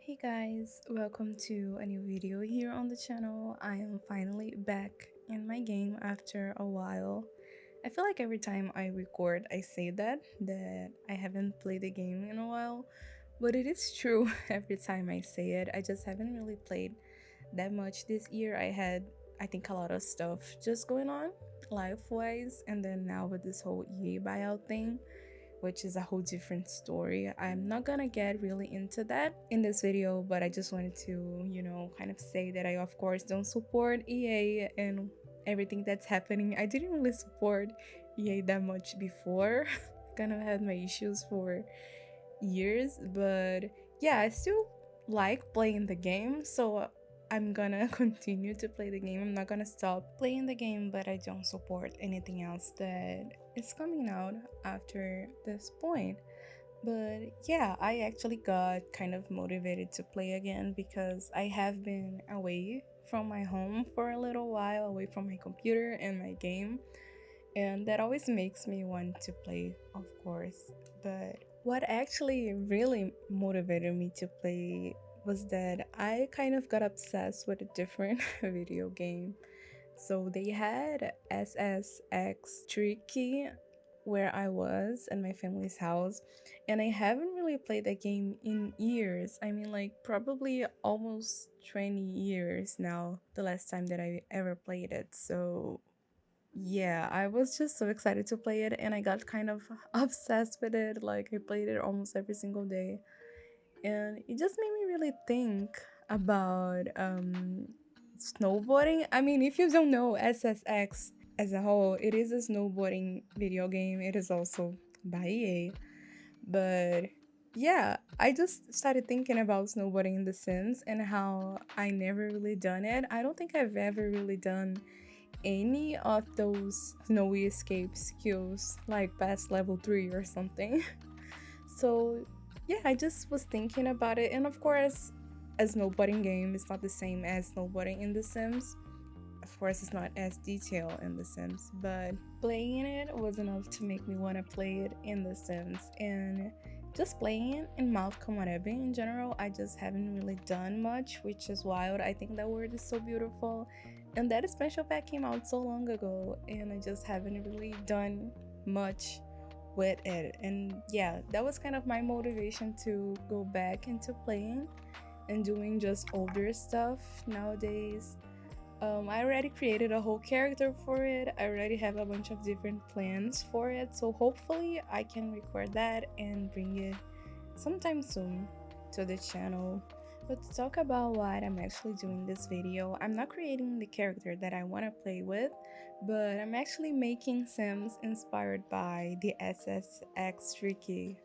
Hey guys, welcome to a new video here on the channel. I am finally back in my game after a while. I feel like every time I record I say that I haven't played the game in a while, but it is true every time I say it. I just haven't really played that much this year. I think a lot of stuff just going on life-wise, and then now with this whole EA buyout thing, which is a whole different story. I'm not gonna get really into that in this video, but I just wanted to, kind of say that I, of course, don't support EA and everything that's happening. I didn't really support EA that much before. Kind of had my issues for years, but yeah, I still like playing the game, so I'm gonna continue to play the game. I'm not gonna stop playing the game, but I don't support anything else that is coming out after this point. But yeah, I actually got kind of motivated to play again because I have been away from my home for a little while, away from my computer and my game, and that always makes me want to play, of course. But what actually really motivated me to play was that I kind of got obsessed with a different video game. So they had SSX Tricky where I was at my family's house, and I haven't really played that game in years. I mean, like, probably almost 20 years now, the last time that I ever played it. So yeah, I was just so excited to play it, and I got kind of obsessed with it. Like, I played it almost every single day, and it just made me really think about snowboarding. I mean, if you don't know SSX as a whole, it is a snowboarding video game. It is also by EA, but yeah, I just started thinking about snowboarding in The Sims and how I never really done it. I don't think I've ever really done any of those snowy escape skills like past level 3 or something. So yeah, I just was thinking about it, and of course, a snowboarding game is not the same as snowboarding in The Sims. Of course, it's not as detailed in The Sims, but playing it was enough to make me want to play it in The Sims. And just playing in Mount Komorebi in general, I just haven't really done much, which is wild. I think that word is so beautiful. And that expansion pack came out so long ago, and I just haven't really done much with it. And yeah, that was kind of my motivation to go back into playing and doing just older stuff nowadays. I already created a whole character for it. I already have a bunch of different plans for it, so hopefully I can record that and bring it sometime soon to the channel. But to talk about what I'm actually doing this video, I'm not creating the character that I want to play with, but I'm actually making Sims inspired by the SSX Tricky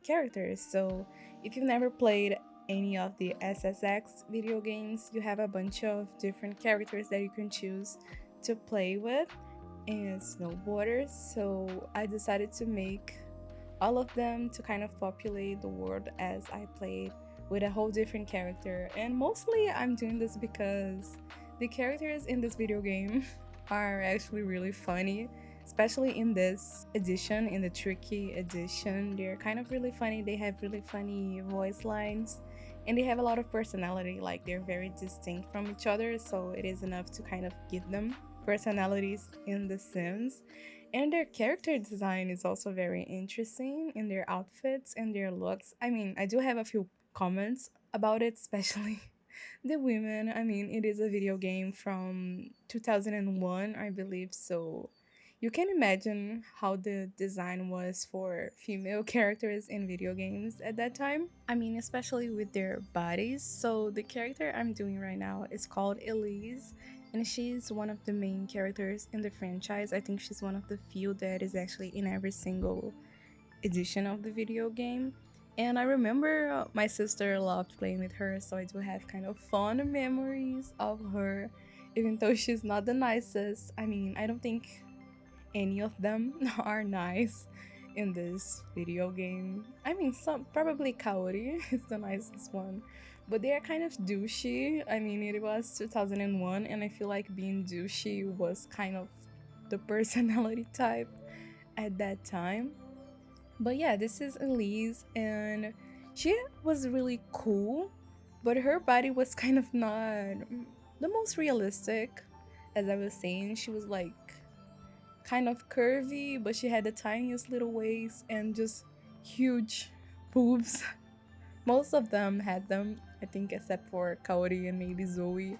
characters. So if you've never played any of the SSX video games, you have a bunch of different characters that you can choose to play with and snowboarders. So I decided to make all of them to kind of populate the world as I played with a whole different character. And mostly I'm doing this because the characters in this video game are actually really funny, especially in this edition, in the tricky edition. They're kind of really funny. They have really funny voice lines, and they have a lot of personality. Like, they're very distinct from each other, so it is enough to kind of give them personalities in The Sims. And their character design is also very interesting in their outfits and their looks. I mean, I do have a few comments about it, especially the women. I mean, it is a video game from 2001, I believe, so you can imagine how the design was for female characters in video games at that time. I mean, especially with their bodies. So the character I'm doing right now is called Elise, and she's one of the main characters in the franchise. I think she's one of the few that is actually in every single edition of the video game. And I remember my sister loved playing with her, so I do have kind of fond memories of her, even though she's not the nicest. I mean, I don't think any of them are nice in this video game. I mean, some probably Kaori is the nicest one, but they are kind of douchey. I mean, it was 2001, and I feel like being douchey was kind of the personality type at that time. But yeah, this is Elise, and she was really cool but her body was kind of not the most realistic. As I was saying, she was like kind of curvy, but she had the tiniest little waist and just huge boobs. Most of them had them, I think, except for Kaori and maybe Zoe.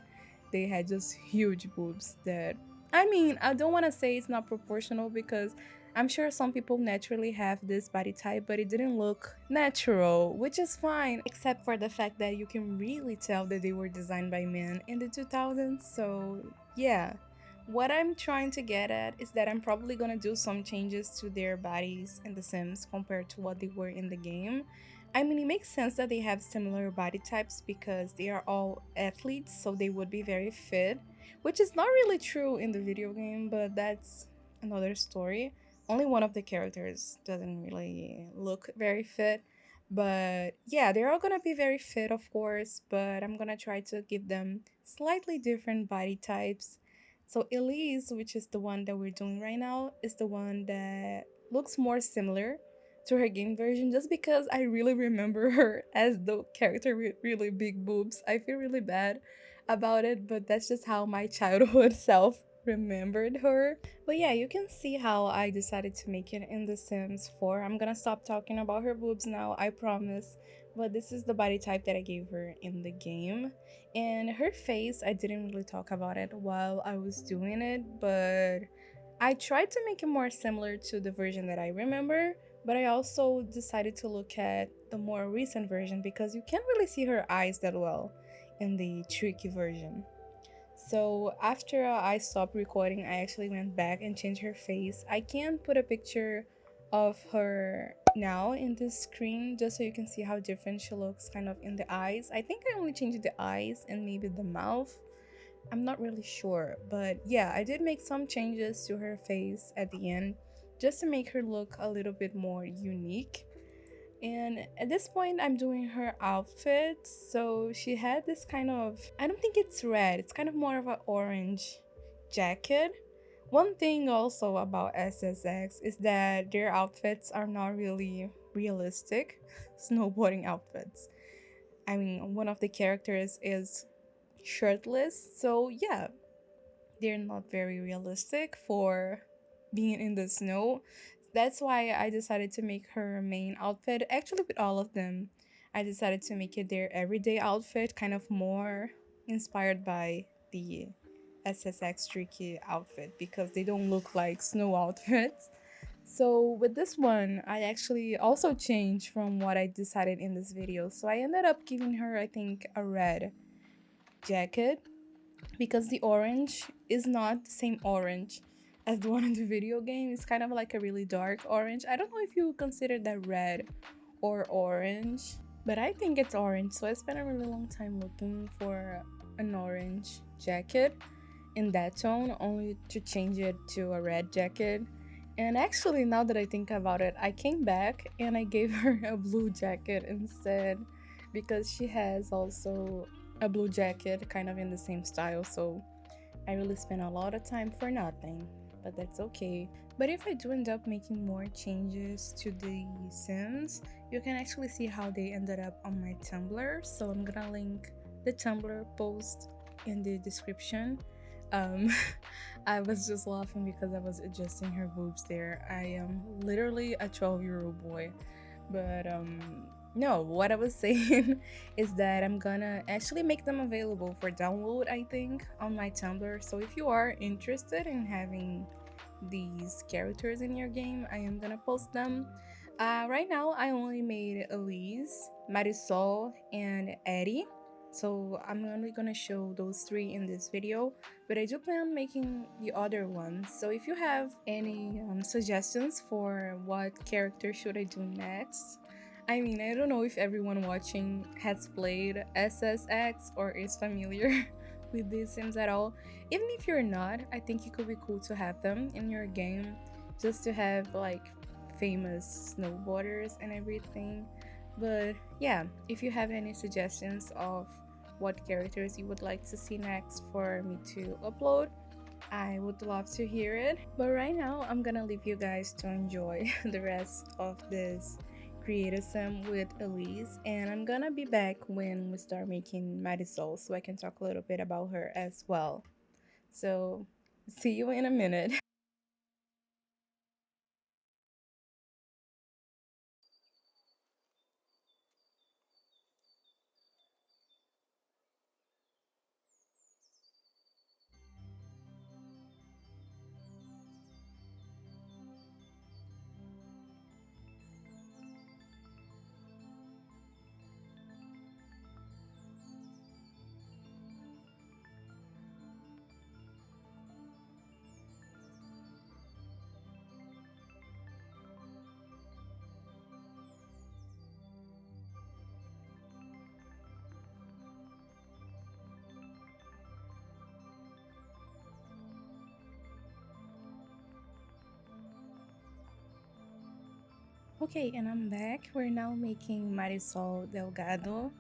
They had just huge boobs that, I mean, I don't want to say it's not proportional because I'm sure some people naturally have this body type, but it didn't look natural, which is fine, except for the fact that you can really tell that they were designed by men in the 2000s. So, yeah. What I'm trying to get at is that I'm probably gonna do some changes to their bodies in The Sims compared to what they were in the game. I mean, it makes sense that they have similar body types because they are all athletes, so they would be very fit, which is not really true in the video game, but that's another story. Only one of the characters doesn't really look very fit. But yeah, they're all gonna be very fit, of course, but I'm gonna try to give them slightly different body types. So Elise, which is the one that we're doing right now, is the one that looks more similar to her game version just because I really remember her as the character with really big boobs. I feel really bad about it, but that's just how my childhood self remembered her. But yeah, you can see how I decided to make it in The Sims 4. I'm gonna stop talking about her boobs now, I promise. But this is the body type that I gave her in the game. And her face, I didn't really talk about it while I was doing it, but I tried to make it more similar to the version that I remember, but I also decided to look at the more recent version because you can't really see her eyes that well in the tricky version. So after I stopped recording, I actually went back and changed her face. I can put a picture of her now in this screen just so you can see how different she looks kind of in the eyes. I think I only changed the eyes and maybe the mouth. I'm not really sure, but yeah, I did make some changes to her face at the end just to make her look a little bit more unique. And at this point, I'm doing her outfit. So she had this kind of, I don't think it's red, it's kind of more of an orange jacket. One thing also about SSX is that their outfits are not really realistic snowboarding outfits. I mean, one of the characters is shirtless, so yeah, they're not very realistic for being in the snow. That's why I decided to make her main outfit. Actually, with all of them, I decided to make it their everyday outfit, kind of more inspired by the SSX Tricky outfit because they don't look like snow outfits. So with this one, I actually also changed from what I decided in this video. So I ended up giving her, I think, a red jacket because the orange is not the same orange as the one in the video game. It's kind of like a really dark orange. I don't know if you would consider that red or orange, but I think it's orange. So I spent a really long time looking for an orange jacket in that tone, only to change it to a red jacket. And actually, now that I think about it, I came back and I gave her a blue jacket instead because she has also a blue jacket kind of in the same style. So I really spent a lot of time for nothing, but that's okay. But if I do end up making more changes to the Sims, you can actually see how they ended up on my Tumblr. So I'm gonna link the Tumblr post in the description. Um, I was just laughing because I was adjusting her boobs there. I am literally a 12-year-old boy. But no, what I was saying is that I'm gonna actually make them available for download, I think, on my Tumblr. So if you are interested in having these characters in your game, I am gonna post them. Right now, I only made Elise, Marisol, and Eddie. So I'm only gonna show those three in this video, but I do plan on making the other ones. So if you have any suggestions for what character should I do next, I mean, I don't know if everyone watching has played SSX or is familiar with these sims at all. Even if you're not, I think it could be cool to have them in your game just to have like famous snowboarders and everything. But yeah, if you have any suggestions of what characters you would like to see next for me to upload, I would love to hear it. But right now, I'm gonna leave you guys to enjoy the rest of this created some with Elise, and I'm gonna be back when we start making Marisol so I can talk a little bit about her as well. So, see you in a minute. Okay, and I'm back. We're now making Marisol Delgado.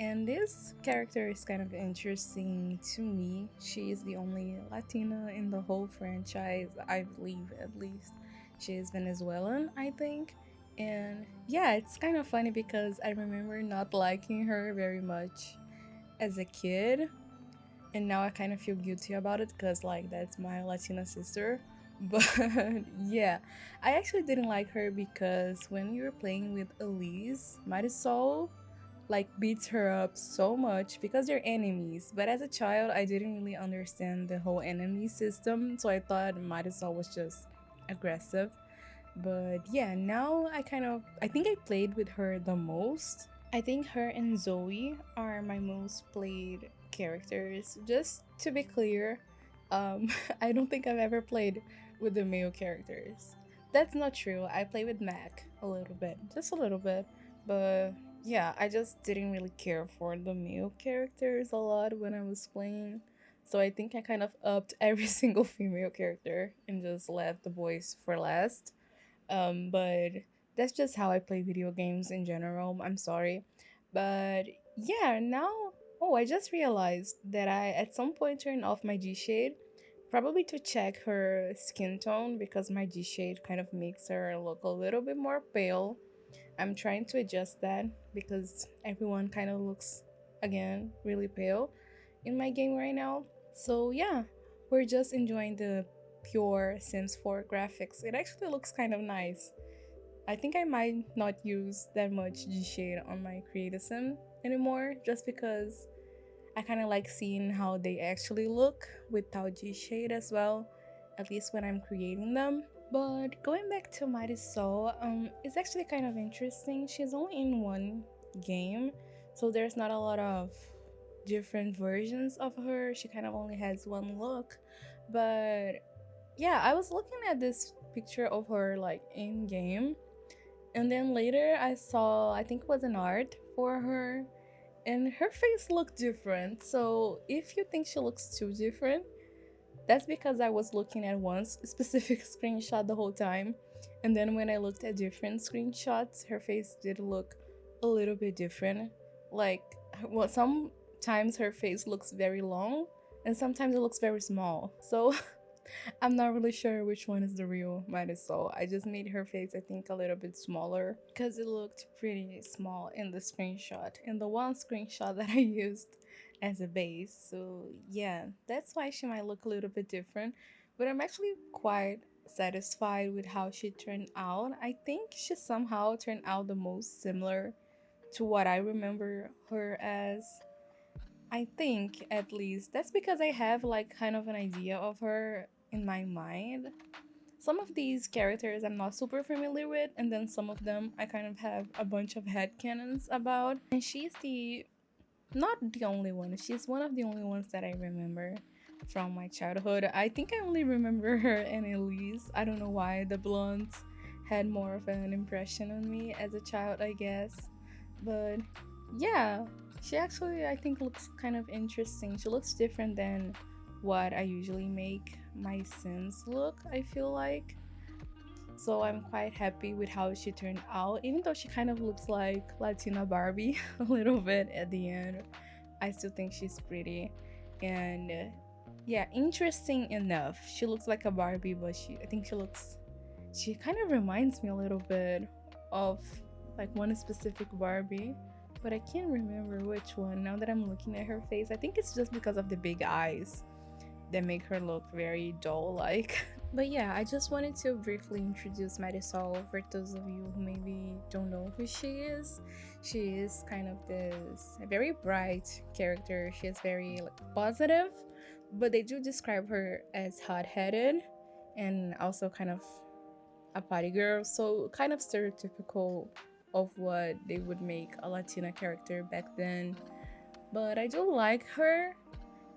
And this character is kind of interesting to me. She is the only Latina in the whole franchise, I believe at least. She is Venezuelan, I think. And yeah, it's kind of funny because I remember not liking her very much as a kid, and now I kind of feel guilty about it because like that's my Latina sister. But yeah, I actually didn't like her because when you were playing with Elise, Marisol like beats her up so much because they're enemies. But as a child, I didn't really understand the whole enemy system, so I thought Marisol was just aggressive. But yeah, now I think I played with her the most. I think her and Zoe are my most played characters. Just to be clear, I don't think I've ever played with the male characters. That's not true. I play with Mac a little bit, just a little bit. But yeah, I just didn't really care for the male characters a lot when I was playing. So I think I kind of upped every single female character and just left the boys for last. But that's just how I play video games in general. I'm sorry. But yeah, now, oh, I just realized that I at some point turned off my G shade, probably to check her skin tone because my G shade kind of makes her look a little bit more pale. I'm trying to adjust that because everyone kind of looks, again, really pale in my game right now. So yeah, we're just enjoying the pure Sims 4 graphics. It actually looks kind of nice. I think I might not use that much G shade on my creative sim anymore just because I kind of like seeing how they actually look without G shade as well, at least when I'm creating them. But going back to Marisol, it's actually kind of interesting. She's only in one game, so there's not a lot of different versions of her. She kind of only has one look. But yeah, I was looking at this picture of her like in game, and then later I saw, I think it was an art for her, and her face looked different. So if you think she looks too different, that's because I was looking at one specific screenshot the whole time. And then when I looked at different screenshots, her face did look a little bit different. Like, well, sometimes her face looks very long, and sometimes it looks very small. So I'm not really sure which one is the real Marisol. I just made her face, I think, a little bit smaller because it looked pretty small in the screenshot, in the one screenshot that I used as a base. So, yeah, that's why she might look a little bit different. But I'm actually quite satisfied with how she turned out. I think she somehow turned out the most similar to what I remember her as. I think at least that's because I have like kind of an idea of her in my mind. Some of these characters I'm not super familiar with, and then some of them I kind of have a bunch of headcanons about. And she's the not the only one, she's one of the only ones that I remember from my childhood. I think I only remember her and Elise. I don't know why the blondes had more of an impression on me as a child, I guess. But yeah, she actually I think looks kind of interesting. She looks different than what I usually make my Sims look, I feel like. So I'm quite happy with how she turned out, even though she kind of looks like Latina Barbie a little bit at the end. I still think she's pretty. And yeah, interesting enough. She looks like a Barbie, but she I think she kind of reminds me a little bit of like one specific Barbie, but I can't remember which one now that I'm looking at her face. I think it's just because of the big eyes that make her look very doll like. But yeah, I just wanted to briefly introduce Marisol for those of you who maybe don't know who she is. She is kind of this very bright character. She is very like positive, but they do describe her as hot-headed and also kind of a party girl. So kind of stereotypical of what they would make a Latina character back then. But I do like her.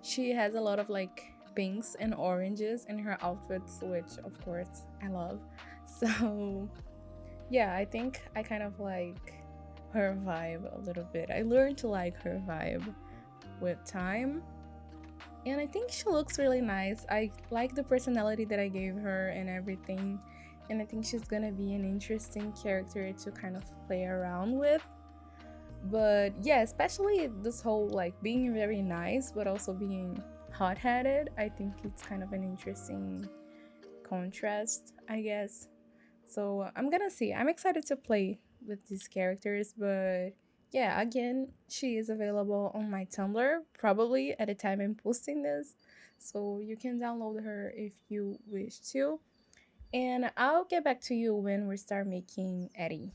She has a lot of like pinks and oranges in her outfits, which of course I love. So yeah, I think I kind of like her vibe a little bit. I learned to like her vibe with time. And I think she looks really nice. I like the personality that I gave her and everything. And I think she's gonna be an interesting character to kind of play around with. But yeah, especially this whole like being very nice but also being hot-headed, I think it's kind of an interesting contrast, I guess. So I'm gonna see. I'm excited to play with these characters, but yeah, again, she is available on my Tumblr probably at the time I'm posting this, so you can download her if you wish to. And I'll get back to you when we start making Eddie.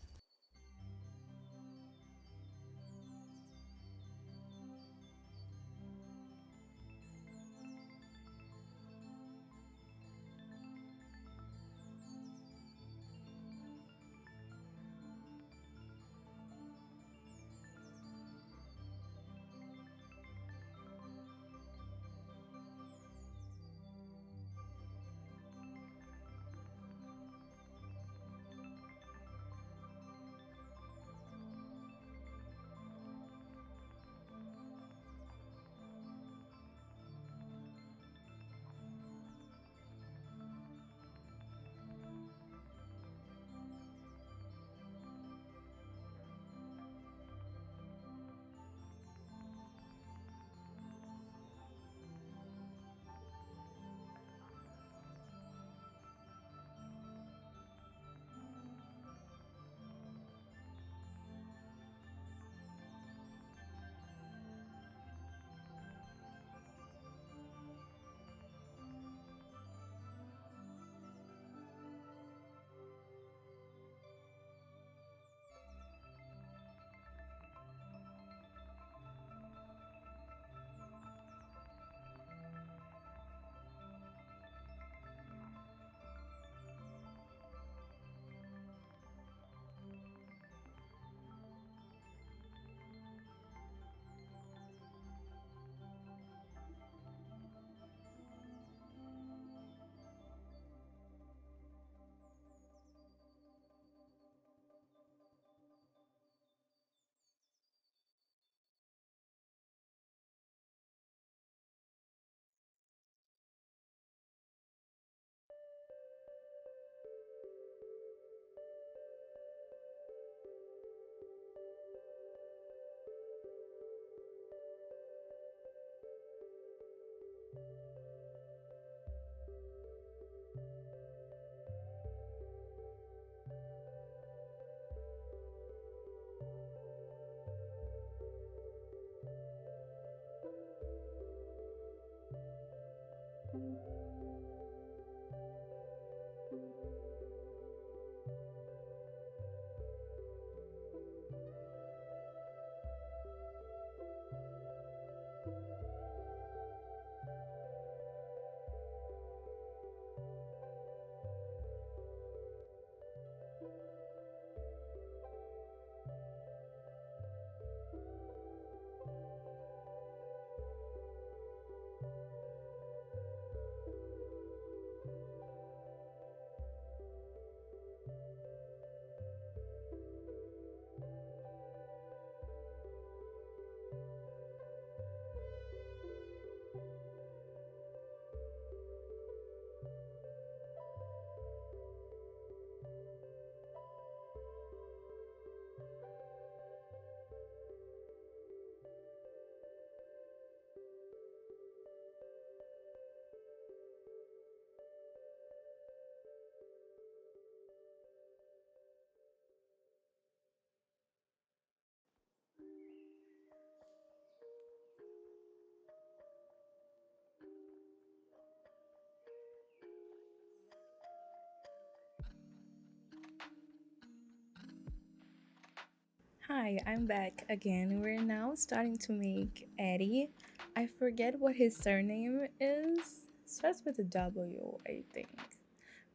Hi, I'm back again. We're now starting to make Eddie. I forget what his surname is. Starts with a W, I think.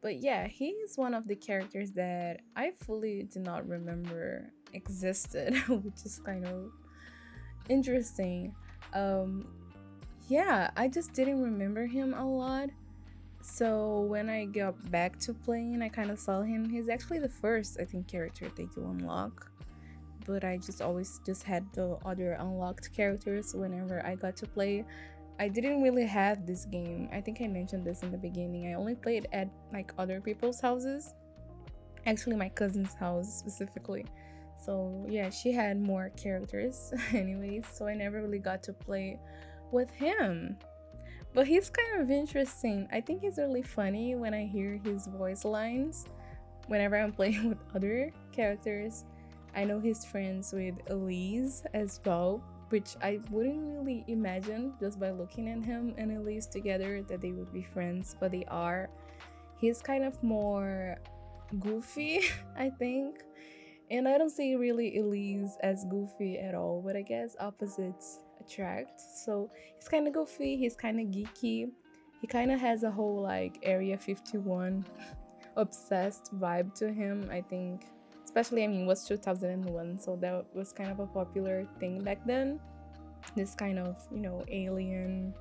But yeah, he's one of the characters that I fully did not remember existed, which is kind of interesting. Um, yeah, I just didn't remember him a lot. So when I got back to playing, I kind of saw him. He's actually the first, I think, character that you unlock. But I just always just had the other unlocked characters whenever I got to play. I didn't really have this game. I think I mentioned this in the beginning. I only played at like other people's houses. Actually my cousin's house specifically. So yeah, she had more characters anyways, so I never really got to play with him. But he's kind of interesting. I think he's really funny when I hear his voice lines whenever I'm playing with other characters. I know he's friends with Elise as well, which I wouldn't really imagine just by looking at him and Elise together that they would be friends, but they are. He's kind of more goofy, I think. And I don't see really Elise as goofy at all, but I guess opposites attract. So he's kind of goofy, he's kind of geeky. He kind of has a whole like Area 51 obsessed vibe to him, I think. Especially, I mean, it was 2001, so that was kind of a popular thing back then. This kind of, alien,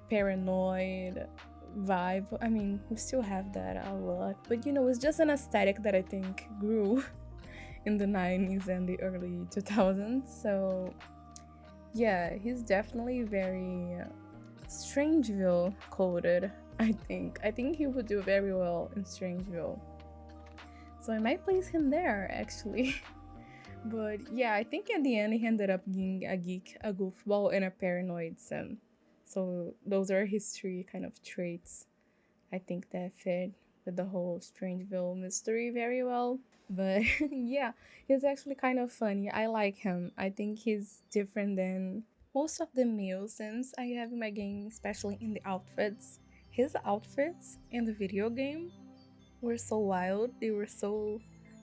paranoid vibe. I mean, we still have that a lot, but it's just an aesthetic that I think grew in the 90s and the early 2000s. So, yeah, he's definitely very Strangeville coded, I think. I think he would do very well in Strangeville. So I might place him there actually. But yeah, I think at the end he ended up being a geek, a goofball, and a paranoid sim. So those are his three kind of traits. I think that fit with the whole Strangeville mystery very well. But yeah, he's actually kind of funny. I like him. I think he's different than most of the male sims I have in my game, especially in the outfits. His outfits in the video game were so wild. They were so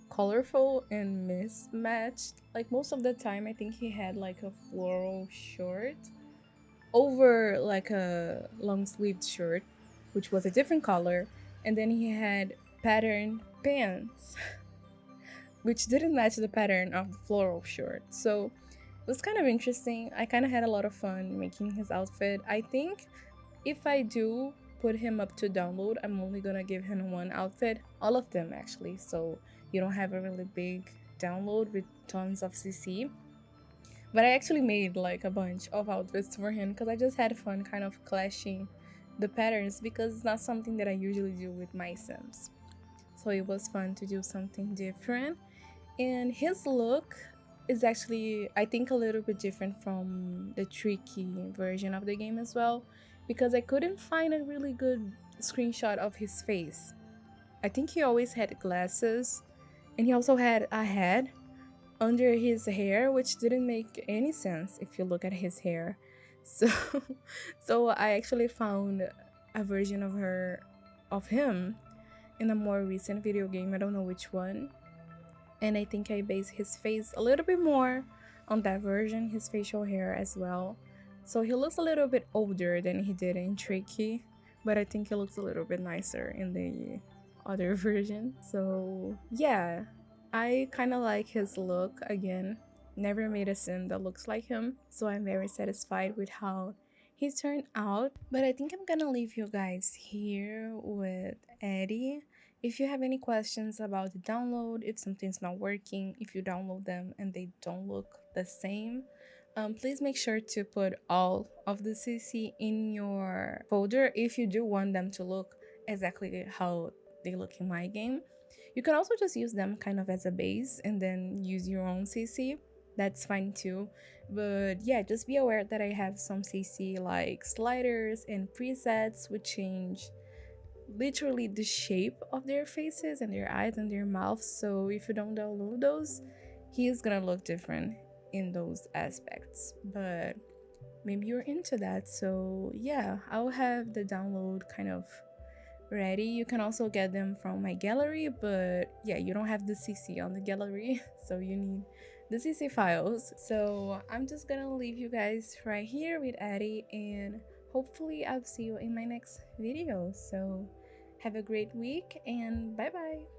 colorful and mismatched. Like most of the time, I think he had like a floral shirt over like a long sleeved shirt, which was a different color, and then he had patterned pants, which didn't match the pattern of the floral shirt. So it was kind of interesting. I kind of had a lot of fun making his outfit. I think if I do put him up to download, I'm only gonna give him one outfit, all of them actually, so you don't have a really big download with tons of CC. But I actually made like a bunch of outfits for him because I just had fun kind of clashing the patterns because it's not something that I usually do with my Sims. So it was fun to do something different. And his look is actually, I think, a little bit different from the tricky version of the game as well, because I couldn't find a really good screenshot of his face. I think he always had glasses, and he also had a head under his hair, which didn't make any sense if you look at his hair. So, so I actually found a version of him, in a more recent video game. I don't know which one, and I think I based his face a little bit more on that version, his facial hair as well. So he looks a little bit older than he did in Tricky, but I think he looks a little bit nicer in the other version. So yeah, I kind of like his look again. Never made a sim that looks like him, so I'm very satisfied with how he turned out. But I think I'm gonna leave you guys here with Eddie. If you have any questions about the download, if something's not working, if you download them and they don't look the same, please make sure to put all of the CC in your folder if you do want them to look exactly how they look in my game. You can also just use them kind of as a base and then use your own CC. That's fine too. But yeah, just be aware that I have some CC like sliders and presets which change literally the shape of their faces and their eyes and their mouths. So if you don't download those, he is gonna look different in those aspects. But maybe you're into that. So yeah, I'll have the download kind of ready. You can also get them from my gallery, but yeah, you don't have the CC on the gallery, so you need the CC files. So I'm just gonna leave you guys right here with Addie, and hopefully I'll see you in my next video. So have a great week and bye bye.